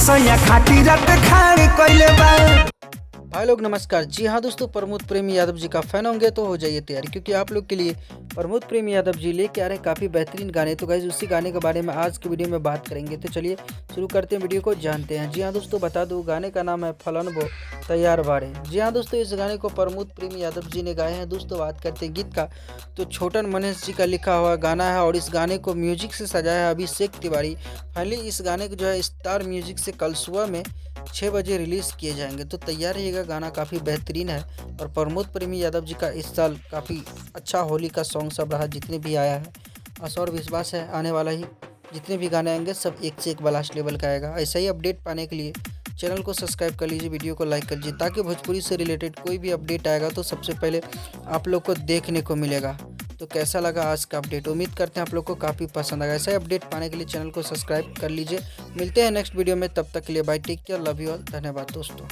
सैया खाटी रात खाड़ी कइले बा। भाई लोग नमस्कार। जी हाँ दोस्तों, प्रमोद प्रेमी यादव जी का फैन होंगे तो हो जाइए तैयार, क्योंकि आप लोग के लिए प्रमोद प्रेमी यादव जी लेके आ रहे हैं काफ़ी बेहतरीन गाने। तो गाइस उसी गाने के बारे में आज की वीडियो में बात करेंगे। तो चलिए शुरू करते हैं, वीडियो को जानते हैं। जी हाँ दोस्तों, बता दूं गाने का नाम है फलनबो तैयार बाड़े। जी हाँ दोस्तों, इस गाने को प्रमोद प्रेमी यादव जी ने गाए हैं। दोस्तों बात करते हैं गीत का, तो छोटन मनीष जी का लिखा हुआ गाना है और इस गाने को म्यूजिक से सजाया है अभिषेक तिवारी। फाइनली इस गाने को जो है स्टार म्यूजिक से कल सुबह में 6 बजे रिलीज़ किए जाएंगे। तो तैयार रहिएगा, गाना काफ़ी बेहतरीन है। और प्रमोद प्रेमी यादव जी का इस साल काफ़ी अच्छा होली का सॉन्ग सब रहा, जितने भी आया है। आशा और विश्वास है आने वाला ही जितने भी गाने आएंगे सब एक से एक ब्लास्ट लेवल का आएगा। ऐसा ही अपडेट पाने के लिए चैनल को सब्सक्राइब कर लीजिए, वीडियो को लाइक कर लीजिए, ताकि भोजपुरी से रिलेटेड कोई भी अपडेट आएगा तो सबसे पहले आप लोग को देखने को मिलेगा। तो कैसा लगा आज का अपडेट? उम्मीद करते हैं आप लोग को काफ़ी पसंद आएगा। ऐसा ही अपडेट पाने के लिए चैनल को सब्सक्राइब कर लीजिए। मिलते हैं नेक्स्ट वीडियो में, तब तक के लिए bye, take care, love you all, धन्यवाद दोस्तों।